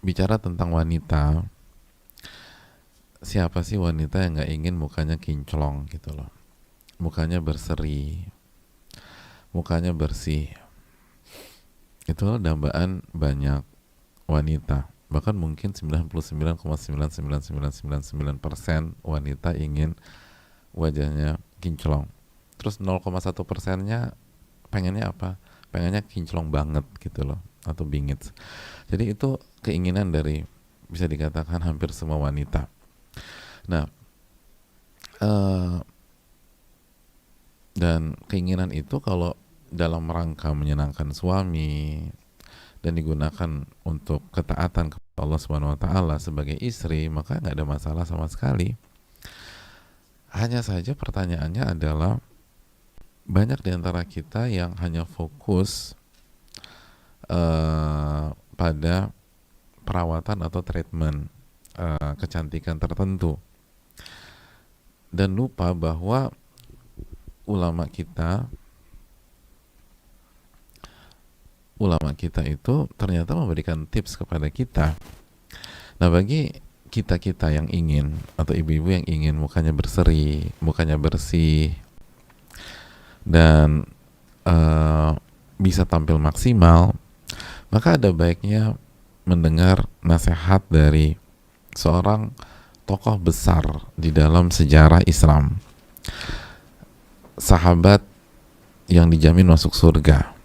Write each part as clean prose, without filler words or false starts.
bicara tentang wanita, siapa sih wanita yang nggak ingin mukanya kinclong gitu loh, mukanya berseri, mukanya bersih. Itu dambaan banyak wanita, bahkan mungkin 99,99999% wanita ingin wajahnya kinclong. Terus 0,1%-nya pengennya apa? Pengennya kinclong banget gitu loh, atau bingit. Jadi itu keinginan dari, bisa dikatakan, hampir semua wanita. Nah, dan keinginan itu kalau dalam rangka menyenangkan suami dan digunakan untuk ketaatan kepada Allah Subhanahu wa taala sebagai istri, maka nggak ada masalah sama sekali. Hanya saja pertanyaannya adalah, banyak di antara kita yang hanya fokus pada perawatan atau treatment kecantikan tertentu, dan lupa bahwa ulama kita itu ternyata memberikan tips kepada kita. Nah, bagi kita yang ingin, atau ibu-ibu yang ingin mukanya berseri, mukanya bersih, dan bisa tampil maksimal, maka ada baiknya mendengar nasihat dari seorang tokoh besar di dalam sejarah Islam, sahabat yang dijamin masuk surga,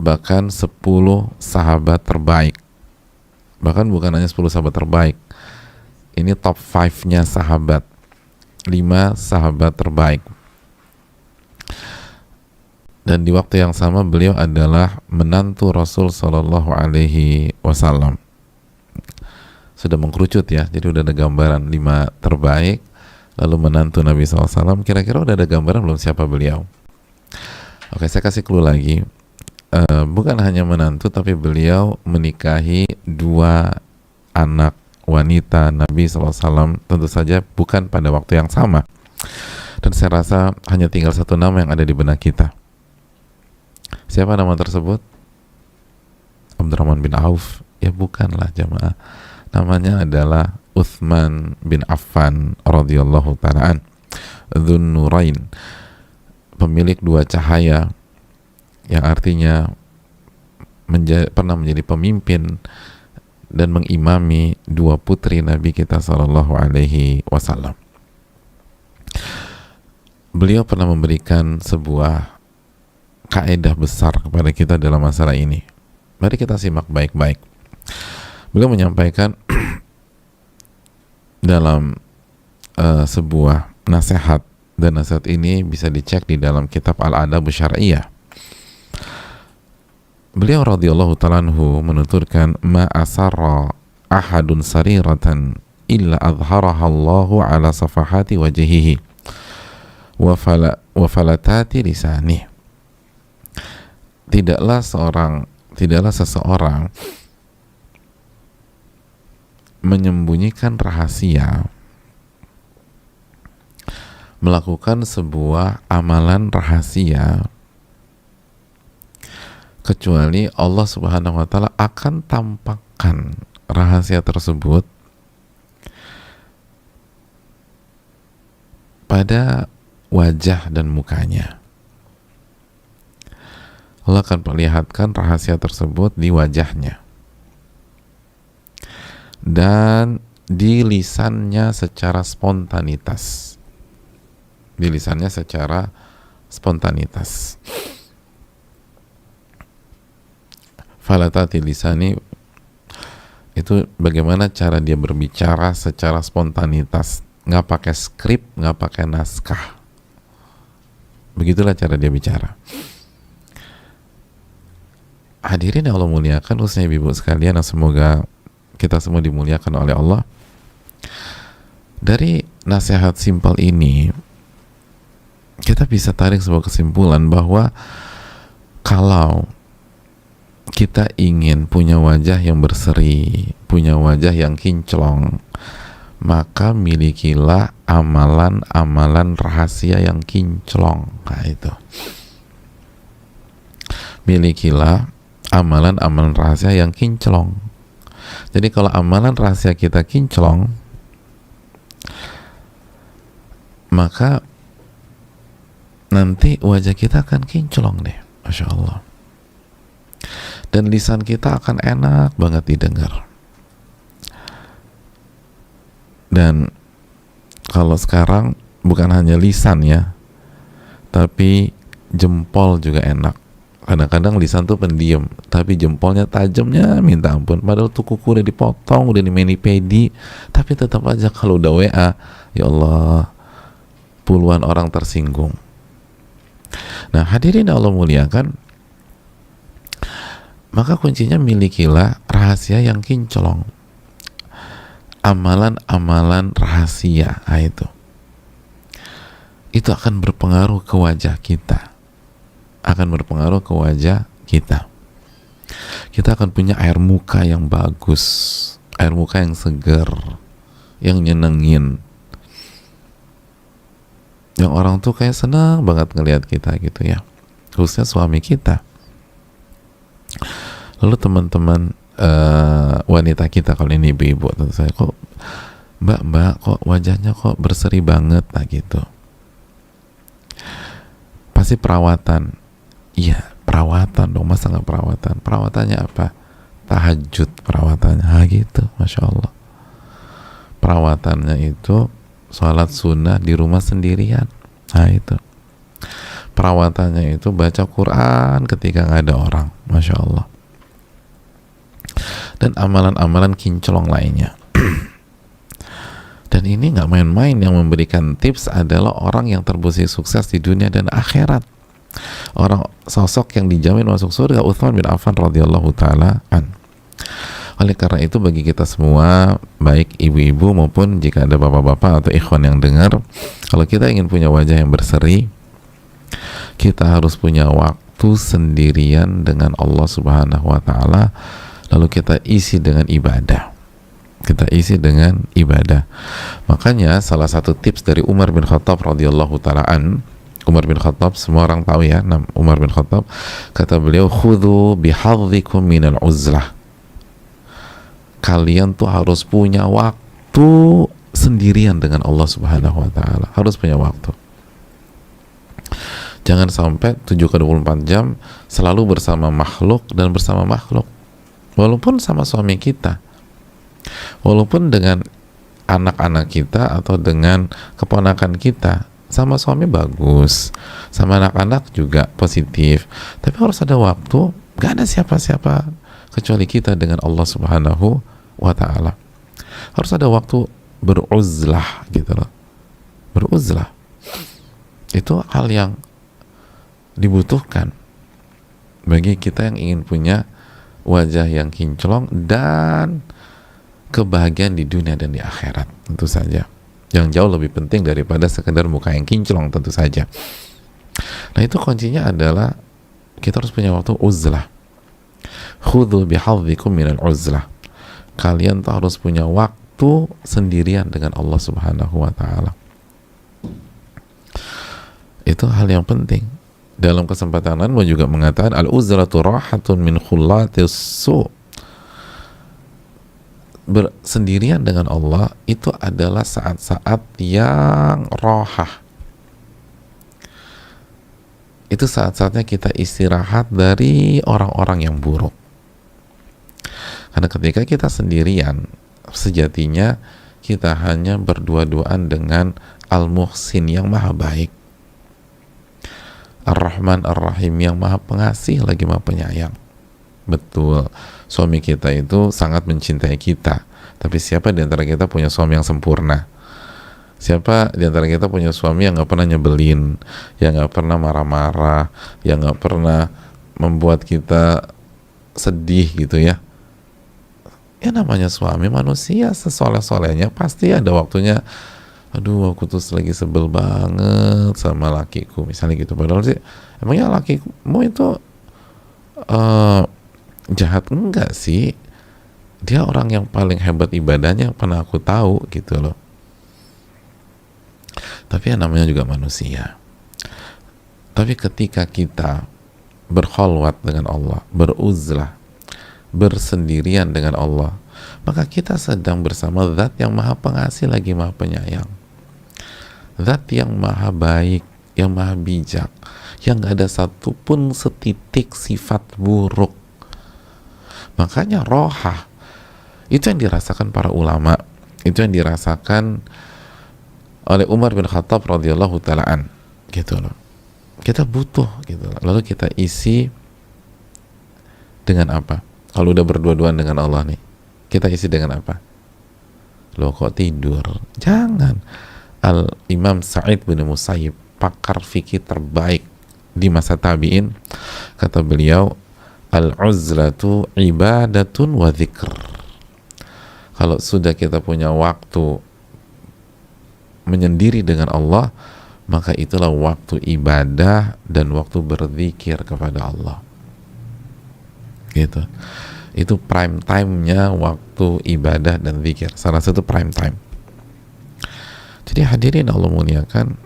bahkan 10 sahabat terbaik, bahkan bukan hanya 10 sahabat terbaik, ini top 5-nya sahabat, 5 sahabat terbaik. Dan di waktu yang sama beliau adalah menantu Rasul Shallallahu Alaihi Wasallam. Sudah mengkerucut ya, jadi udah ada gambaran 5 terbaik, lalu menantu Nabi SAW. Kira-kira udah ada gambaran belum siapa beliau? Oke, saya kasih clue lagi. Bukan hanya menantu, tapi beliau menikahi 2 anak wanita Nabi SAW, tentu saja bukan pada waktu yang sama. Dan saya rasa hanya tinggal satu nama yang ada di benak kita. Siapa nama tersebut? Abdurrahman bin Auf? Ya bukanlah jamaah. Namanya adalah Utsman bin Affan radhiyallahu ta'ala an, Dzun Nurain, pemilik 2 cahaya, yang artinya pernah menjadi pemimpin dan mengimami 2 putri Nabi kita sallallahu alaihi wasallam. Beliau pernah memberikan sebuah kaedah besar kepada kita dalam masalah ini. Mari kita simak baik-baik. Beliau menyampaikan dalam sebuah nasihat, dan nasihat ini bisa dicek di dalam kitab Al-Adab Syar'iyah. Beliau radhiyallahu ta'ala anhu menuturkan, ma asarra ahadun sariratan illa adharaha Allahu ala safahati wajhihi wa falatati lisanih. Tidaklah seseorang menyembunyikan rahasia, melakukan sebuah amalan rahasia, kecuali Allah Subhanahu wa taala akan tampakkan rahasia tersebut pada wajah dan mukanya. Allah akan perlihatkan rahasia tersebut di wajahnya dan di lisannya secara spontanitas. Di lisannya secara spontanitas. Falatati lisani itu bagaimana cara dia berbicara secara spontanitas, nggak pakai skrip, nggak pakai naskah. Begitulah cara dia bicara. Hadirin yang Allah muliakan, khususnya ibu sekalian, yang semoga kita semua dimuliakan oleh Allah. Dari nasihat simpel ini kita bisa tarik sebuah kesimpulan bahwa kalau kita ingin punya wajah yang berseri, punya wajah yang kinclong, maka milikilah amalan-amalan rahasia yang kinclong. Nah, itu. Milikilah amalan-amalan rahasia yang kinclong. Jadi kalau amalan rahasia kita kinclong, maka nanti wajah kita akan kinclong deh, Masya Allah. Dan lisan kita akan enak banget didengar. Dan kalau sekarang bukan hanya lisan ya, tapi jempol juga enak. Kadang-kadang lisan tuh pendiam, tapi jempolnya tajamnya minta ampun. Padahal tuh kuku udah dipotong, udah di mani-pedi, tapi tetap aja kalau udah WA, ya Allah, puluhan orang tersinggung. Nah, hadirin Allah muliakan, maka kuncinya milikilah rahasia yang kinclong, amalan-amalan rahasia. Nah, itu akan berpengaruh ke wajah kita, kita akan punya air muka yang bagus, air muka yang segar, yang nyenengin, yang orang tuh kayak senang banget ngelihat kita gitu ya, khususnya suami kita. Lalu teman-teman wanita kita, kalau ini ibu-ibu, tentu saya, kok mbak kok wajahnya kok berseri banget, nah gitu. Pasti perawatan. Iya, perawatan dong, masa nggak perawatan? Perawatannya apa? Tahajud perawatannya, gitu, Masya Allah. Perawatannya itu sholat sunnah di rumah sendirian, nah itu. Perawatannya itu baca Quran ketika nggak ada orang, Masya Allah. Dan amalan-amalan kinclong lainnya. Dan ini nggak main-main. Yang memberikan tips adalah orang yang terbukti sukses di dunia dan akhirat. Orang sosok yang dijamin masuk surga, Utsman bin Affan radhiyallahu taala an. Oleh karena itu, bagi kita semua, baik ibu-ibu maupun jika ada bapak-bapak atau ikhwan yang dengar, kalau kita ingin punya wajah yang berseri, kita harus punya waktu sendirian dengan Allah Subhanahu wa taala, lalu kita isi dengan ibadah. Makanya salah satu tips dari Umar bin Khattab radhiyallahu taala an, Umar bin Khattab, semua orang tahu ya, Umar bin Khattab, kata beliau, khudhu bihadhikum minal uzlah. Kalian tuh harus punya waktu sendirian dengan Allah Subhanahu wa taala, harus punya waktu. Jangan sampai 7/24 jam selalu bersama makhluk dan bersama makhluk. Walaupun sama suami kita, walaupun dengan anak-anak kita atau dengan keponakan kita, sama suami bagus, sama anak-anak juga positif, tapi harus ada waktu, gak ada siapa-siapa kecuali kita dengan Allah Subhanahu wa ta'ala. Harus ada waktu beruzlah gitu loh. Beruzlah itu hal yang dibutuhkan bagi kita yang ingin punya wajah yang kinclong dan kebahagiaan di dunia dan di akhirat, tentu saja, yang jauh lebih penting daripada sekedar muka yang kinclong, tentu saja. Nah, itu kuncinya adalah kita harus punya waktu uzlah. Khudhu bihadhikum minal uzlah. Kalian tuh harus punya waktu sendirian dengan Allah Subhanahu wa ta'ala. Itu hal yang penting. Dalam kesempatan lain juga mengatakan, al-uzlatu rahatun min khullatis su'. Bersendirian dengan Allah itu adalah saat-saat yang rohah. Itu saat-saatnya kita istirahat dari orang-orang yang buruk. Karena ketika kita sendirian, sejatinya kita hanya berdua-duaan dengan Al-Muhsin yang maha baik, Ar-Rahman Ar-Rahim yang maha pengasih lagi maha penyayang. Betul, suami kita itu sangat mencintai kita, tapi siapa di antara kita punya suami yang sempurna? Siapa di antara kita punya suami yang gak pernah nyebelin, yang gak pernah marah-marah, yang gak pernah membuat kita sedih gitu ya? Ya namanya suami manusia, sesoleh-solehnya pasti ada waktunya, aduh aku tuh lagi sebel banget sama lakiku misalnya gitu. Padahal sih emangnya lakimu itu jahat? Enggak sih, dia orang yang paling hebat ibadahnya yang pernah aku tahu gitu loh. Tapi yang namanya juga manusia. Tapi ketika kita berkholwat dengan Allah, beruzlah, bersendirian dengan Allah, maka kita sedang bersama zat yang maha pengasih lagi maha penyayang, zat yang maha baik, yang maha bijak, yang gak ada satupun setitik sifat buruk. Makanya rohah itu yang dirasakan para ulama, itu yang dirasakan oleh Umar bin Khattab radhiyallahu taalaan, gitu loh. Kita butuh gitu loh. Lalu kita isi dengan apa? Kalau udah berdua-duaan dengan Allah nih, kita isi dengan apa? Loh kok tidur? Jangan. Al-Imam Sa'id bin Musayyib, pakar fikih terbaik di masa tabi'in, kata beliau, al-uzlatu ibadatun wa dzikr. Kalau sudah kita punya waktu menyendiri dengan Allah, maka itulah waktu ibadah dan waktu berzikir kepada Allah. Gitu. Itu prime time-nya waktu ibadah dan zikir. Salah satu prime time. Jadi hadirin Allah muliakan,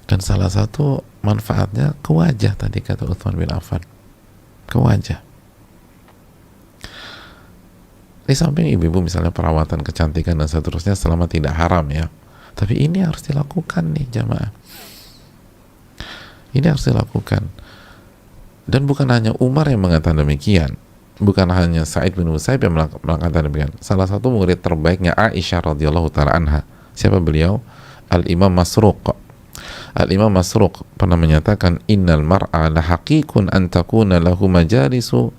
dan salah satu manfaatnya ke wajah, tadi kata Utsman bin Affan, ke wajah. Di samping ibu-ibu misalnya perawatan kecantikan dan seterusnya selama tidak haram ya, tapi ini harus dilakukan nih jamaah, ini harus dilakukan. Dan bukan hanya Umar yang mengatakan demikian, bukan hanya Sa'id bin Musayyib yang mengatakan demikian. Salah satu murid terbaiknya Aisyah radhiyallahu taala anha, siapa beliau? Al-Imam Masruq. Al-Imam Masruq pernah menyatakan, innal mar'a la haqiqun an takuna lahu majalisu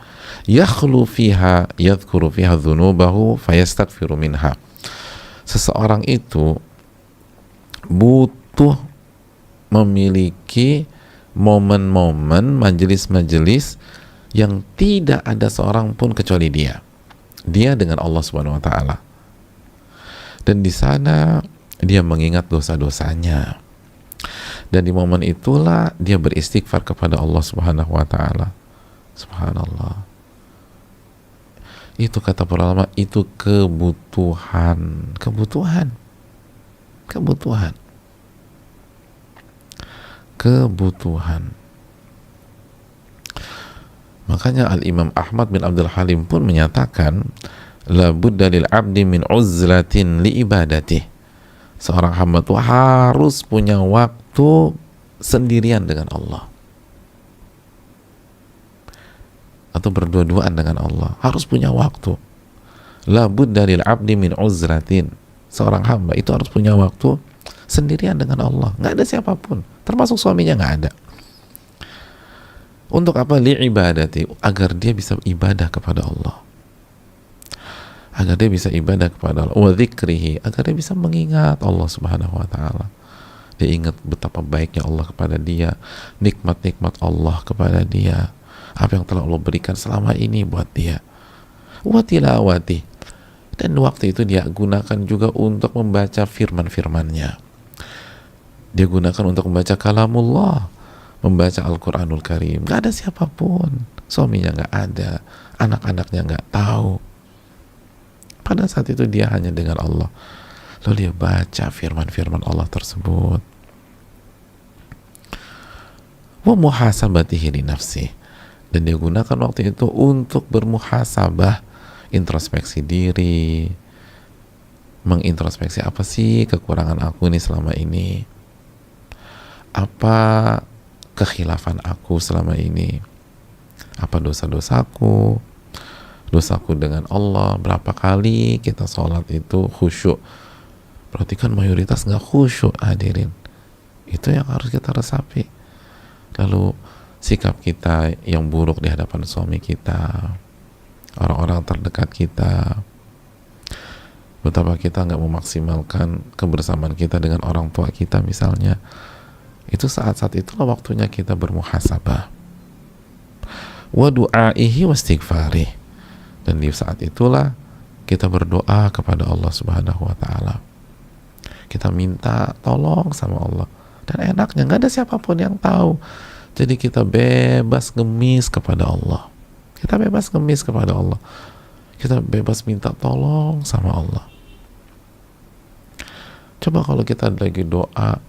yakhlu fiha yadhkuru fiha dhunubahu fayastaghfiru minha. Seseorang itu butuh memiliki momen-momen, majelis-majelis yang tidak ada seorang pun kecuali dia dengan Allah Subhanahu wa taala. Dan di sana dia mengingat dosa-dosanya. Dan di momen itulah dia beristighfar kepada Allah Subhanahu wa taala. Subhanallah. Itu kata para ulama, itu kebutuhan. Makanya Al-Imam Ahmad bin Abdul Halim pun menyatakan, la budda lil abdi min uzlatin li ibadati. Seorang hamba itu harus punya waktu sendirian dengan Allah, atau berdua-duaan dengan Allah. Harus punya waktu. La budda lil abdi min uzlatin. Seorang hamba itu harus punya waktu sendirian dengan Allah, nggak ada siapapun, termasuk suaminya nggak ada. Untuk apa? Li ibadati, agar dia bisa ibadah kepada Allah, agar dia bisa ibadah kepada Allah. Wa dzikrihi, agar dia bisa mengingat Allah Subhanahu wa taala. Dia ingat betapa baiknya Allah kepada dia, nikmat-nikmat Allah kepada dia, apa yang telah Allah berikan selama ini buat dia. Wa tilawati, dan waktu itu dia gunakan juga untuk membaca firman-firmannya. Dia gunakan untuk membaca kalamullah, membaca Al-Quranul Karim. Gak ada siapapun, suaminya gak ada, anak-anaknya gak tahu. Pada saat itu dia hanya dengan Allah, lalu dia baca firman-firman Allah tersebut. Wa muhasabatihi li nafsi, dan dia gunakan waktu itu untuk bermuhasabah, introspeksi diri, mengintrospeksi apa sih kekurangan aku nih selama ini, apa kekhilafan aku selama ini, apa dosa-dosaku dengan Allah. Berapa kali kita sholat itu khusyuk, berarti kan mayoritas nggak khusyuk hadirin. Itu yang harus kita resapi. Lalu sikap kita yang buruk di hadapan suami kita, orang-orang terdekat kita, betapa kita nggak memaksimalkan kebersamaan kita dengan orang tua kita misalnya. Itu saat-saat itulah waktunya kita bermuhasabah. Wa du'aihi wa istighfari, dan di saat itulah kita berdoa kepada Allah Subhanahu wa taala. Kita minta tolong sama Allah, dan enaknya nggak ada siapapun yang tahu. Jadi kita bebas ngemis kepada Allah. Kita bebas ngemis kepada Allah. Kita bebas minta tolong sama Allah. Coba kalau kita lagi doa,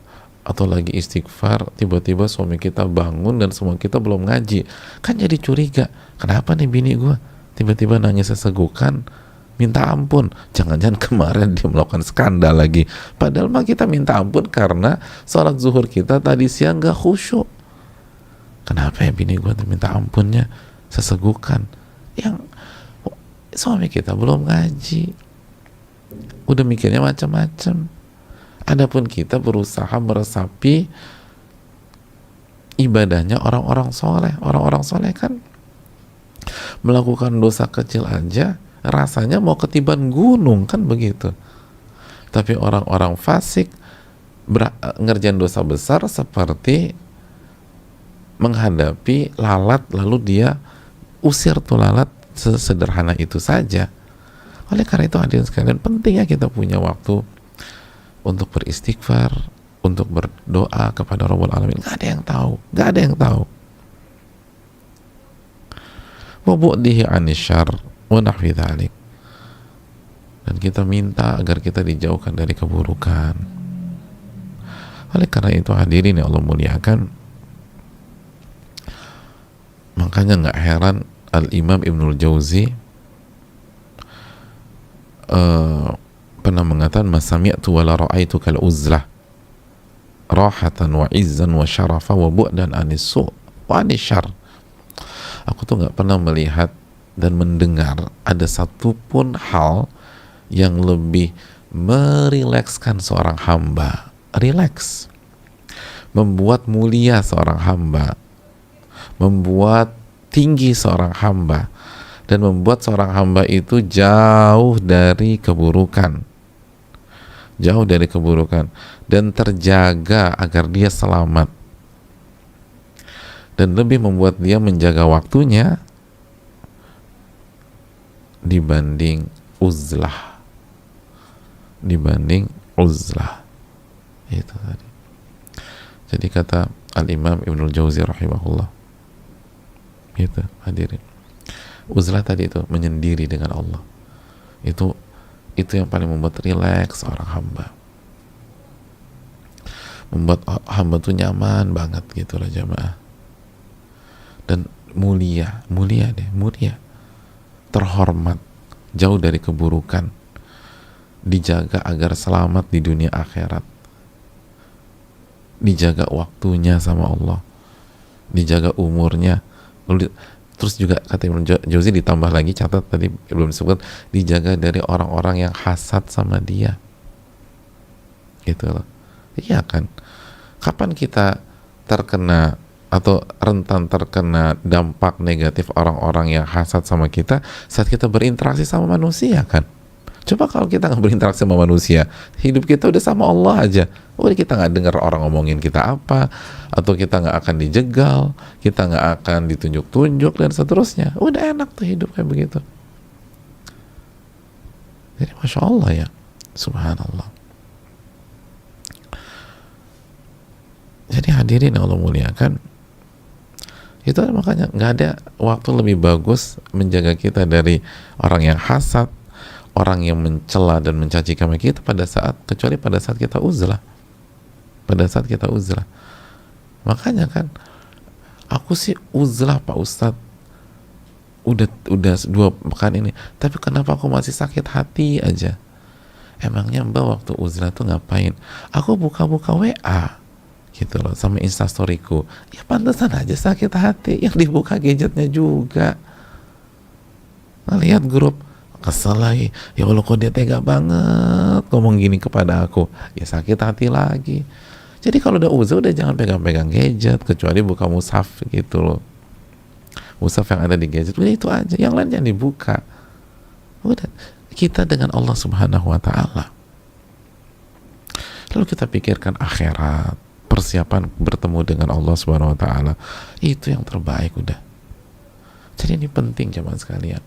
atau lagi istighfar, tiba-tiba suami kita bangun dan semua kita belum ngaji, kan jadi curiga, kenapa nih bini gue tiba-tiba nangis sesegukan, minta ampun, jangan-jangan kemarin dia melakukan skandal lagi, padahal mah kita minta ampun karena sholat zuhur kita tadi siang gak khusyuk. Kenapa ya bini gue minta ampunnya sesegukan, yang suami kita belum ngaji, udah mikirnya macam-macam. Adapun kita berusaha meresapi ibadahnya orang-orang soleh. Orang-orang soleh kan melakukan dosa kecil aja rasanya mau ketiban gunung, kan begitu. Tapi orang-orang fasik ngerjain dosa besar seperti menghadapi lalat lalu dia usir tuh lalat, sesederhana itu saja. Oleh karena itu hadirin sekalian, pentingnya kita punya waktu untuk beristighfar, untuk berdoa kepada Rabbul Alamin. Gak ada yang tahu, gak ada yang tahu. Wa bu'dihi anisyar wa nahwi dzalik. Dan kita minta agar kita dijauhkan dari keburukan. Oleh karena itu hadirin yang Allah muliakan, makanya gak heran Al-Imam Ibnul Jauzi pernah mengatakan, masami'tu wala ra'aitu kal uzlah rahatan wa izzan wa syarafa wa bu'dan anisu wa anisyar. Aku tuh gak pernah melihat dan mendengar ada satupun hal yang lebih merilekskan seorang hamba, rileks, membuat mulia seorang hamba, membuat tinggi seorang hamba, dan membuat seorang hamba itu jauh dari keburukan, jauh dari keburukan, dan terjaga agar dia selamat, dan lebih membuat dia menjaga waktunya dibanding uzlah, dibanding uzlah. Itu tadi. Jadi kata Al-Imam Ibnul Jauzi rahimahullah, itu hadirin, uzlah tadi itu menyendiri dengan Allah, itu yang paling membuat rileks seorang hamba, membuat hamba tuh nyaman banget gitu loh jamaah, dan mulia deh, mulia, terhormat, jauh dari keburukan, dijaga agar selamat di dunia akhirat, dijaga waktunya sama Allah, dijaga umurnya. Terus juga kata Ibnu Jauzi ditambah lagi, catat tadi belum disebut, dijaga dari orang-orang yang hasad sama dia, gitu loh. Iya kan, kapan kita terkena atau rentan terkena dampak negatif orang-orang yang hasad sama kita? Saat kita berinteraksi sama manusia kan. Coba kalau kita nggak berinteraksi sama manusia, hidup kita udah sama Allah aja, udah kita nggak dengar orang ngomongin kita apa, atau kita nggak akan dijegal, kita nggak akan ditunjuk-tunjuk dan seterusnya. Udah enak tuh hidup kayak begitu. Jadi masya Allah ya, subhanallah. Jadi hadirin yang Allah muliakan, itu makanya nggak ada waktu lebih bagus menjaga kita dari orang yang hasad, orang yang mencela dan mencaci kami kita kecuali pada saat kita uzlah. Pada saat kita uzlah. Makanya kan, aku sih uzlah Pak Ustadz udah 2 pekan ini, tapi kenapa aku masih sakit hati aja? Emangnya Mbak waktu uzlah tuh ngapain? Aku buka-buka WA gitu loh sama instastoryku, ya pantesan aja sakit hati, yang dibuka gadgetnya juga, ngelihat grup, kesel lagi, ya Allah kok dia tega banget ngomong gini kepada aku, ya sakit hati lagi. Jadi kalau udah uzlah, udah jangan pegang-pegang gadget, kecuali buka mushaf gitu loh, mushaf yang ada di gadget, udah itu aja, yang lain jangan dibuka. Udah, kita dengan Allah subhanahu wa ta'ala, lalu kita pikirkan akhirat, persiapan bertemu dengan Allah subhanahu wa ta'ala, itu yang terbaik udah. Jadi ini penting jemaah sekalian.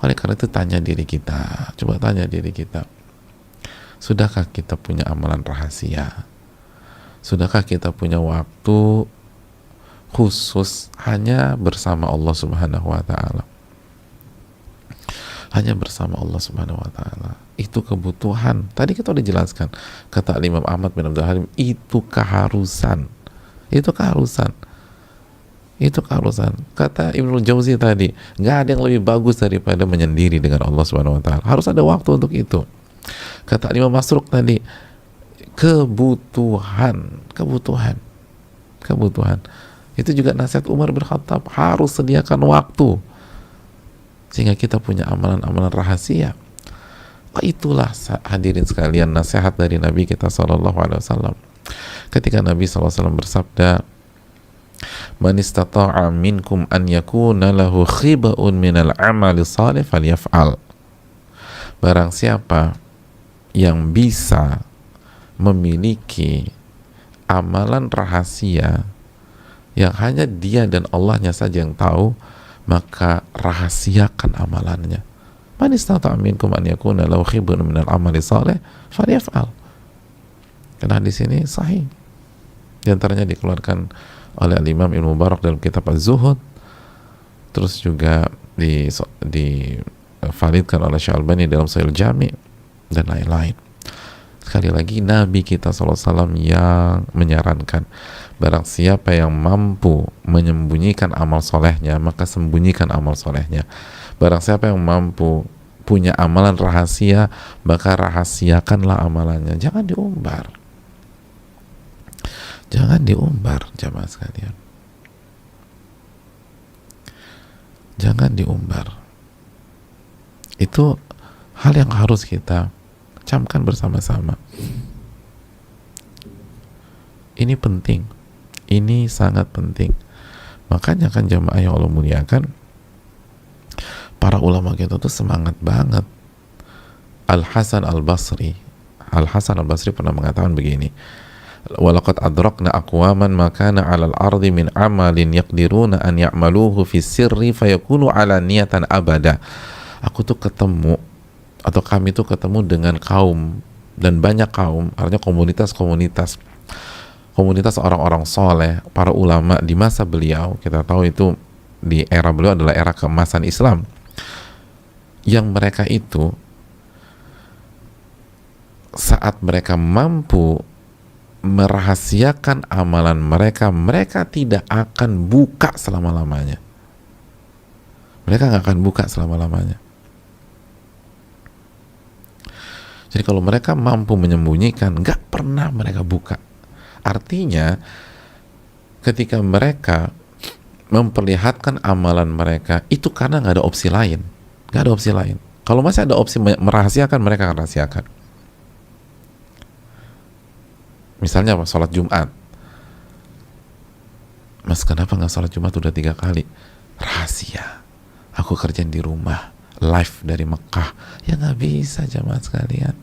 Oleh karena itu tanya diri kita, coba tanya diri kita, sudahkah kita punya amalan rahasia? Sudahkah kita punya waktu khusus hanya bersama Allah subhanahu wa ta'ala? hanya bersama Allah Subhanahu wa taala. Itu kebutuhan. Tadi kita udah jelaskan, kata Imam Ahmad bin Abdul Halim, itu keharusan. Itu keharusan. Itu keharusan. Kata Ibnu Jauzi tadi, nggak ada yang lebih bagus daripada menyendiri dengan Allah Subhanahu wa taala. Harus ada waktu untuk itu. Kata Imam Masruq tadi, kebutuhan. Itu juga nasihat Umar bin Khattab, harus sediakan waktu sehingga kita punya amalan-amalan rahasia. Itulah hadirin sekalian nasihat dari Nabi kita SAW. Ketika Nabi SAW bersabda, man istata'a minkum an yakuna lahu khiba'un minal amali salih falyaf'al. Barang siapa yang bisa memiliki amalan rahasia yang hanya dia dan Allahnya saja yang tahu, maka rahasiakan amalannya. Man istata'a minkum an yakuna lahu khiba'un minal amali salih falyaf'al. Karena di sini sahih. Di antaranya dikeluarkan oleh Imam Ibnu Mubarak dalam kitab Az-Zuhud, terus juga divalidkan oleh Syalbani dalam Sahih Jami dan lain-lain. Sekali lagi Nabi kita SAW yang menyarankan, barang siapa yang mampu menyembunyikan amal solehnya, maka sembunyikan amal solehnya. Barang siapa yang mampu punya amalan rahasia, maka rahasiakanlah amalannya. Jangan diumbar. Jangan diumbar, jamaah sekalian. Jangan diumbar. Itu hal yang harus kita camkan bersama-sama. Ini penting. Ini sangat penting. Makanya kan jamaah yang Allah muliakan, para ulama kita tuh semangat banget. Al-Hasan Al-Basri pernah mengatakan begini, walaqad adrakna aqwaman ma kana 'alal ardi min amalin yaqdiruna an ya'maluhu fi sirri fayakunu 'ala niyatan abada. Aku tuh ketemu, atau kami tuh ketemu dengan kaum, dan banyak kaum, artinya komunitas orang-orang soleh, para ulama di masa beliau. Kita tahu itu di era beliau adalah era keemasan Islam, yang mereka itu saat mereka mampu merahasiakan amalan mereka, mereka tidak akan buka selama-lamanya. Mereka nggak akan buka selama-lamanya. Jadi kalau mereka mampu menyembunyikan, nggak pernah mereka buka. Artinya ketika mereka memperlihatkan amalan mereka, itu karena nggak ada opsi lain. Nggak ada opsi lain. Kalau masih ada opsi merahasiakan, mereka akan rahasiakan. Misalnya apa? Sholat Jumat. Mas, kenapa nggak sholat Jumat udah 3 kali? Rahasia. Aku kerjaan di rumah, live dari Mekah. Ya nggak bisa, jamaah sekalian.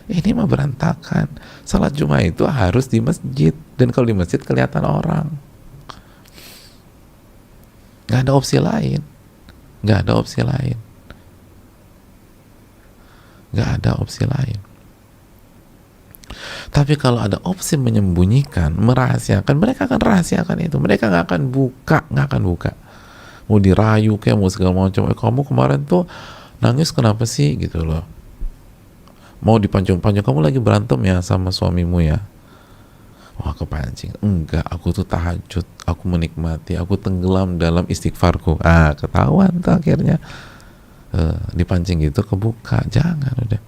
Ini mah berantakan. Sholat Jumat itu harus di masjid, dan kalau di masjid kelihatan orang. Nggak ada opsi lain. Nggak ada opsi lain. Nggak ada opsi lain. Tapi kalau ada opsi menyembunyikan, merahasiakan, mereka akan rahasiakan itu. Mereka nggak akan buka. Mau dirayu kayak mau segala macam. Kamu kemarin tuh nangis kenapa sih gitu loh. Mau dipancung-pancung, kamu lagi berantem ya sama suamimu ya. Wah, kepancing. Enggak, aku tuh tahajud, aku menikmati, aku tenggelam dalam istighfarku. Ketahuan tuh akhirnya. Dipancing gitu kebuka. Jangan, udah.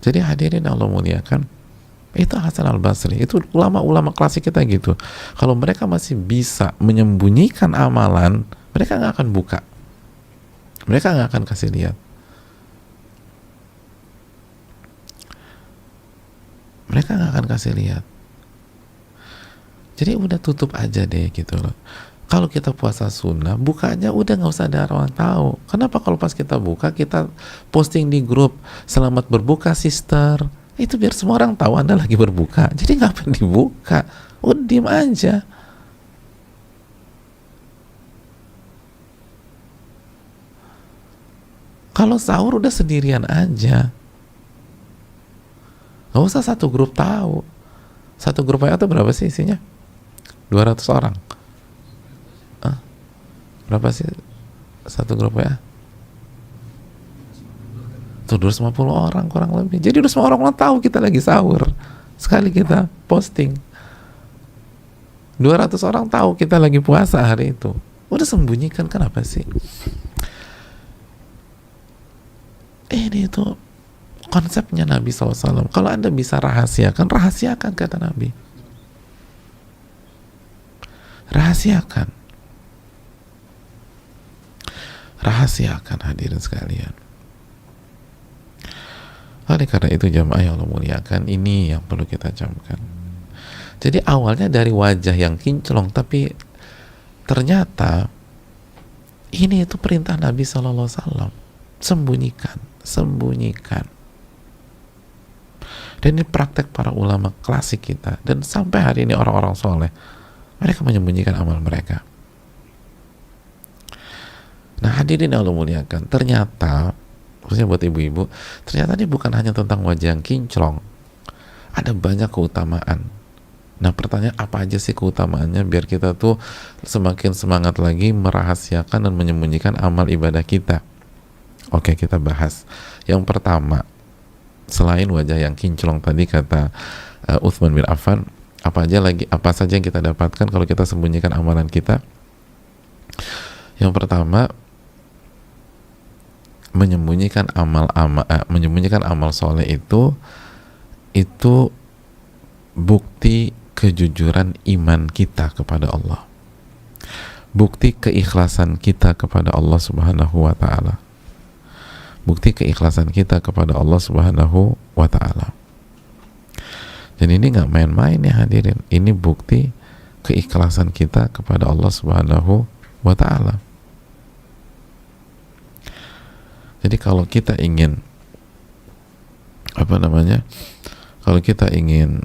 Jadi hadirin Allah muliakan, itu Hasan Al-Basri, itu ulama-ulama klasik kita gitu. Kalau mereka masih bisa menyembunyikan amalan, mereka nggak akan buka. Mereka nggak akan kasih lihat. Mereka nggak akan kasih lihat. Jadi udah tutup aja deh gitu loh. Kalau kita puasa sunnah, bukanya udah nggak usah ada orang tahu. Kenapa kalau pas kita buka, kita posting di grup, selamat berbuka sister. Itu biar semua orang tahu Anda lagi berbuka. Jadi ngapain dibuka? Udah diem aja. Kalau sahur udah sendirian aja. Nggak usah satu grup tahu. Satu grup WA itu berapa sih isinya? 200 orang. Berapa sih satu grup ya? Tuh 250 orang kurang lebih. Jadi 250 orang tahu kita lagi sahur. Sekali kita posting, 200 orang tahu kita lagi puasa hari itu. Udah sembunyikan, kenapa sih? Ini itu konsepnya Nabi SAW. Kalau Anda bisa rahasiakan, rahasiakan, kata Nabi. Rahasiakan. Rahasiakan, hadirin sekalian. Oleh karena itu jamaah yang Allah muliakan, ini yang perlu kita camkan. Jadi awalnya dari wajah yang kinclong, tapi ternyata ini itu perintah Nabi SAW. Sembunyikan, sembunyikan. Dan ini praktek para ulama klasik kita, dan sampai hari ini orang-orang soleh, mereka menyembunyikan amal mereka. Nah hadirin yang Allah muliakan, ternyata khususnya buat ibu-ibu, ternyata ini bukan hanya tentang wajah yang kinclong, ada banyak keutamaan. Nah pertanyaan, apa aja sih keutamaannya biar kita tuh semakin semangat lagi merahasiakan dan menyembunyikan amal ibadah kita? Oke, kita bahas. Yang pertama, selain wajah yang kinclong tadi kata Uthman bin Affan, apa saja yang kita dapatkan kalau kita sembunyikan amalan kita? Yang pertama, menyembunyikan amal soleh itu bukti kejujuran iman kita kepada Allah, bukti keikhlasan kita kepada Allah Subhanahu wa ta'ala, bukti keikhlasan kita kepada Allah Subhanahu wa ta'ala. Dan ini nggak main-main ya hadirin, ini bukti keikhlasan kita kepada Allah Subhanahu wa ta'ala. Jadi kalau kita ingin kalau kita ingin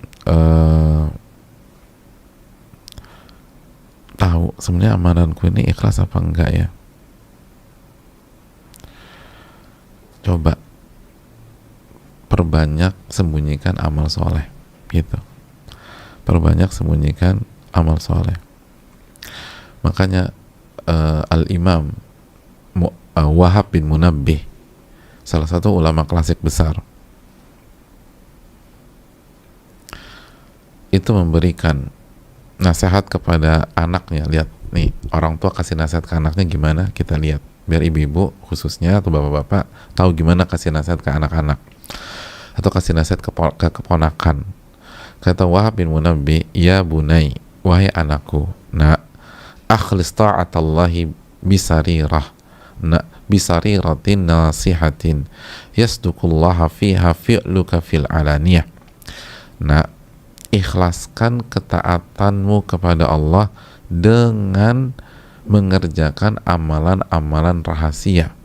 tahu sebenarnya amalanku ini ikhlas apa enggak ya, coba perbanyak sembunyikan amal soleh gitu, perbanyak sembunyikan amal soleh. Makanya Al-Imam Wahab bin Munabbih, salah satu ulama klasik besar, itu memberikan nasihat kepada anaknya. Lihat nih, orang tua kasih nasihat ke anaknya gimana, kita lihat, biar ibu-ibu khususnya atau bapak-bapak tahu gimana kasih nasihat ke anak-anak atau kasih nasihat ke keponakan. Kata Wahab bin Munabbih, ya bunai, wahai anakku, nak, akhlis ta'atallahi bisarirah, nak, bisariratin nasihatin yasdukullaha fiha fi'luka fil alaniyah. Nak, ikhlaskan ketaatanmu kepada Allah dengan mengerjakan amalan-amalan rahasia,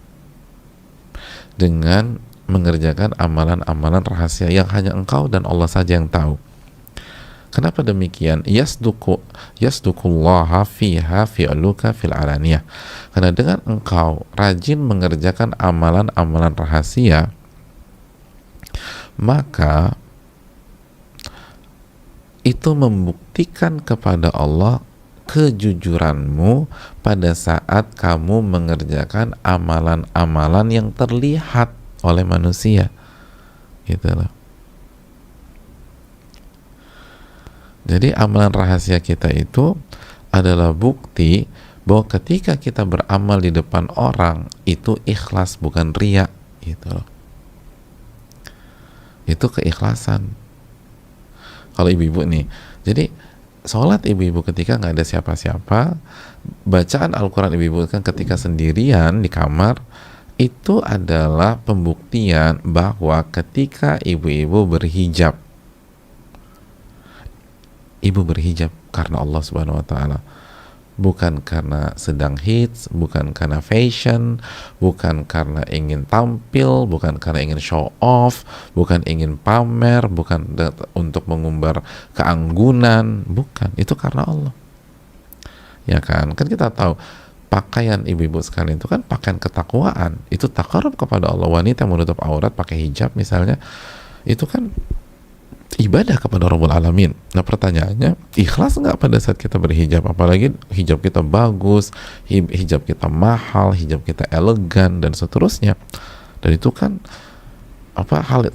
dengan mengerjakan amalan-amalan rahasia yang hanya engkau dan Allah saja yang tahu. Kenapa demikian? Yasdukullaha fiha fi'luka fil alaniyah. Karena dengan engkau rajin mengerjakan amalan-amalan rahasia, maka itu membuktikan kepada Allah kejujuranmu pada saat kamu mengerjakan amalan-amalan yang terlihat oleh manusia, gitu loh. Jadi amalan rahasia kita itu adalah bukti bahwa ketika kita beramal di depan orang itu ikhlas, bukan riya, gitu loh. Itu keikhlasan. Kalau ibu-ibu nih, jadi sholat ibu-ibu ketika nggak ada siapa-siapa, bacaan Al-Quran ibu-ibu kan ketika sendirian di kamar, itu adalah pembuktian bahwa ketika ibu-ibu berhijab, ibu berhijab karena Allah Subhanahu wa ta'ala, bukan karena sedang hits, bukan karena fashion, bukan karena ingin tampil, bukan karena ingin show off, bukan ingin pamer, bukan untuk mengumbar keanggunan, bukan, itu karena Allah. Ya kan kita tahu pakaian ibu-ibu sekalian itu kan pakaian ketakwaan, itu takarub kepada Allah. Wanita yang menutup aurat pakai hijab misalnya, itu kan ibadah kepada Rabbul Alamin. Nah pertanyaannya, ikhlas nggak pada saat kita berhijab? Apalagi hijab kita bagus, hijab kita mahal, hijab kita elegan dan seterusnya. Dan itu kan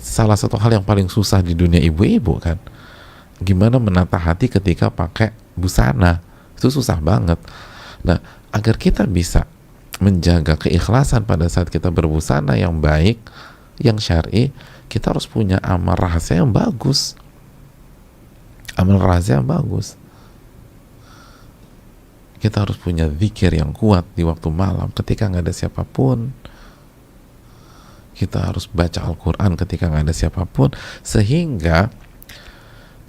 salah satu hal yang paling susah di dunia ibu-ibu kan. Gimana menata hati ketika pakai busana? Itu susah banget. Nah, agar kita bisa menjaga keikhlasan pada saat kita berbusana yang baik, yang syar'i, kita harus punya amal rahasia yang bagus. Amal rahasia yang bagus. Kita harus punya zikir yang kuat di waktu malam ketika nggak ada siapapun. Kita harus baca Al-Quran ketika nggak ada siapapun, sehingga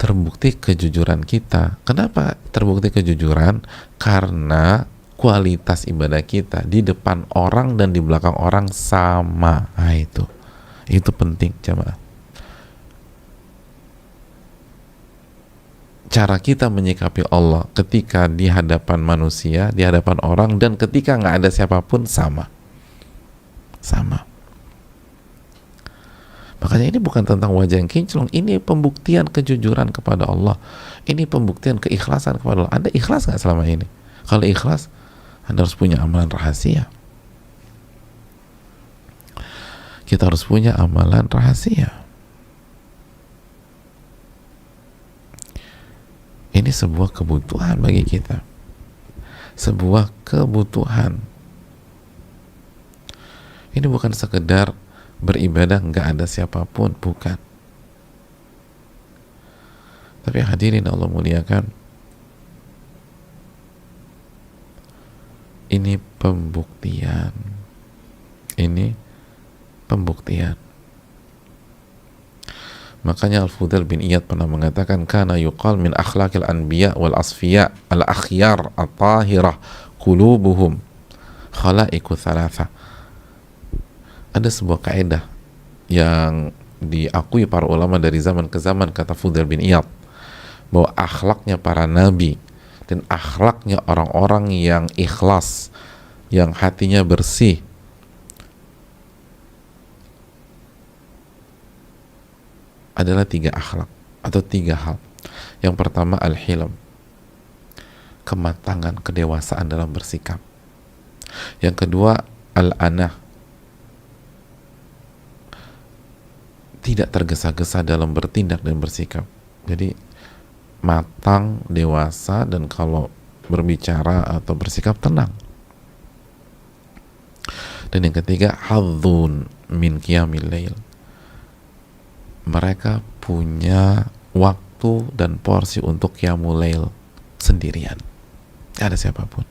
terbukti kejujuran kita. Kenapa terbukti kejujuran? Karena kualitas ibadah kita di depan orang dan di belakang orang sama. Nah, itu penting, jemaah. Cara kita menyikapi Allah ketika di hadapan manusia, di hadapan orang, dan ketika nggak ada siapapun sama. Makanya ini bukan tentang wajah yang kinclong, ini pembuktian kejujuran kepada Allah. Ini pembuktian keikhlasan kepada Allah. Anda ikhlas nggak selama ini? Kalau ikhlas, Anda harus punya amalan rahasia. Kita harus punya amalan rahasia. Ini sebuah kebutuhan bagi kita. Sebuah kebutuhan. Ini bukan sekedar beribadah nggak ada siapapun, bukan. Tapi hadirin Allah muliakan, ini pembuktian. Makanya Al-Fudail bin Iyad pernah mengatakan, kana yuqal min akhlaqil anbiya wal asfiya al akhyar at-tahirah qulubuhum khalaiqu thalatha. Ada sebuah kaidah yang diakui para ulama dari zaman ke zaman, kata Fudail bin Iyad, bahwa akhlaknya para nabi dan akhlaknya orang-orang yang ikhlas, yang hatinya bersih, adalah 3 akhlak atau 3 hal. Yang pertama al-hilm, kematangan, kedewasaan dalam bersikap. Yang kedua al-anah, tidak tergesa-gesa dalam bertindak dan bersikap. Jadi matang, dewasa, dan kalau berbicara atau bersikap tenang. Dan yang ketiga hadzun min qiyamil lail, mereka punya waktu dan porsi untuk qiyamul lail sendirian, gak ada siapapun.